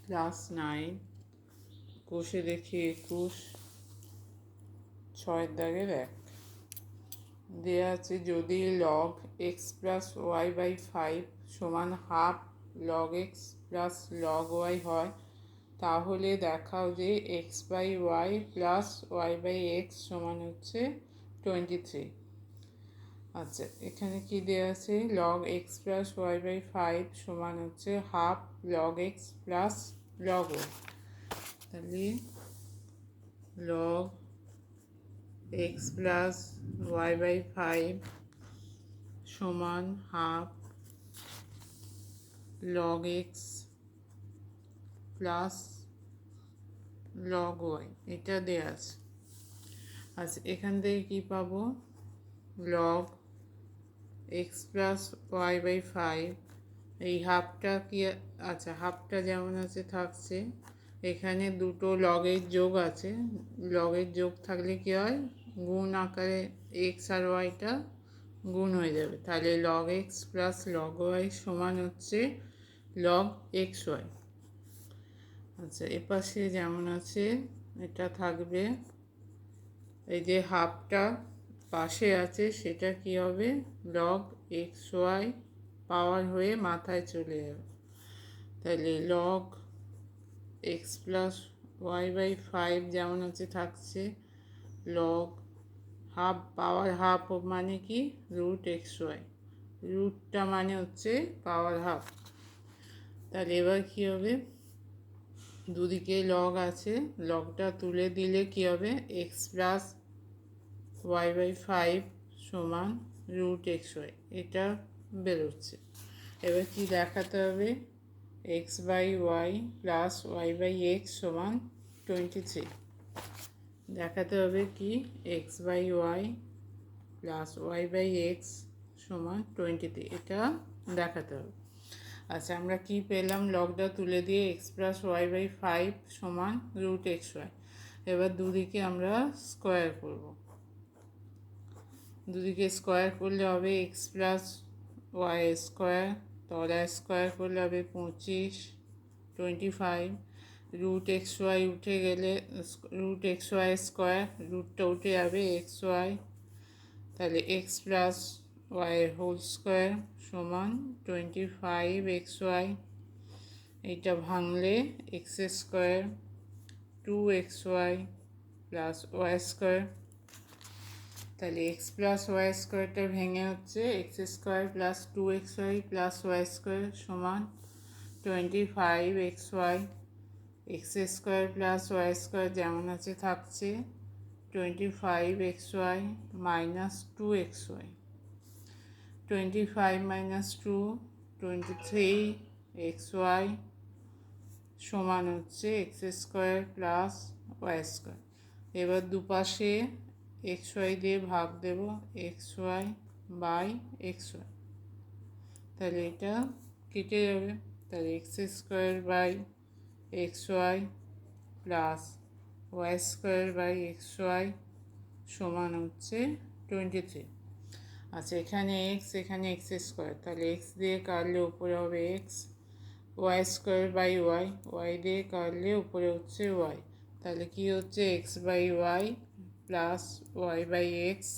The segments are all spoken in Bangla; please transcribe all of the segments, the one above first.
+9, 21 দেখি 21, 6 দাগের 1 দেওয়া আছে যদি log x plus y by 5 সমান half log x plus log y হয়, তাহলে দেখাও যে x by y plus y by x সমান হচ্ছে 23। আচ্ছা, এখানে কি দেওয়া আছে log x plus y by 5 সমান হচ্ছে half log x plus log y। তাহলে log x plus y by 5 সমান half log x plus log y, এটা দেওয়া আছে। আচ্ছা, এখান থেকে কী পাবো log x plus y by 5, এই হাফটা কি, আচ্ছা হাফটা যেমন আছে থাকছে, এখানে দুটো লগের যোগ আছে, লগের যোগ থাকলে কি হয় গুণ আকারে এক্স আর ওয়াইটা গুণ হয়ে যাবে, তাহলে log x plus log y সমান হচ্ছে log x y। আচ্ছা, এপাশে যেমন আছে এটা থাকবে, এই যে হাফটা পাশে আছে সেটা কি হবে log x y পাওয়ার হয়ে মাথায় চলে যাবে, তাহলে log x plus y by 5 যেমন আছে থাকছে log হাফ পাওয়ার হাফ মানে কি রুট এক্স ওয়াই, রুটটা মানে হচ্ছে পাওয়ার হাফ। তাহলে এবার কী হবে, দুদিকে লগ আছে, লগটা তুলে দিলে কি হবে এক্স প্লাস ওয়াই বাই 5 সমান রুট এক্স ওয়াই, এটা বেরোচ্ছে। এবার কি দেখাতে হবে x by y plus y by x সমান 23 দেখাতে হবে, কি x by y plus y by x সমান 23, এটা দেখাতে হবে। আচ্ছা, আমরা কি পেলাম লগটা তুলে দিয়ে এক্স প্লাস ওয়াই বাই 5 সমান রুট এক্স ওয়াই। এবার দুদিকে আমরা স্কোয়ার করব, দুদিকে স্কোয়ার করলে হবে এক্স প্লাস ওয়াই স্কোয়ার, তলা স্কোয়ার করলে হবে 25, 25 রুট এক্স ওয়াই উঠে গেলে রুট এক্স ওয়াই স্কোয়ার, রুটটা উঠে যাবে এক্স ওয়াই, তাহলে x plus y whole square সমান 25 এক্স ওয়াই, এইটা ভাঙলে x square 2 x Y plus Y square, তাহলে এক্স প্লাস ওয়াই স্কোয়ারটা ভেঙে হচ্ছে x square plus 2 x Y plus Y square সমান 25 x y, x square plus Y square যেমন আছে থাকছে 25 x y minus 2 x y, 25 minus 2 23 x Y সমান হচ্ছে x square plus Y square. এবার দুপাশে এক্স ওয়াই দিয়ে ভাগ দেব, X Y by X Y, তাহলে এটা কেটে যাবে, তাহলে X square by X Y plus Y square by X Y সমান হচ্ছে 23। আচ্ছা, এখানে এক্স এখানে এক্স স্কোয়ার, তাহলে এক্স দিয়ে কাটলে উপরে হবে x, y square by y, y দিয়ে কাটলে উপরে হচ্ছে ওয়াই, তাহলে কি হচ্ছে x by y plus y by x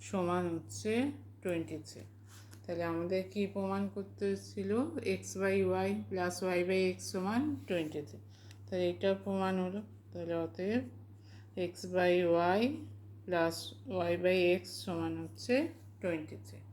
সমান হচ্ছে 23। তাহলে আমাদের কি প্রমাণ করতে ছিল x by y plus y by x সমান 23, তাহলে এটা প্রমাণ হলো। তাহলে অতএব x by y plus y by x সমান হচ্ছে 23।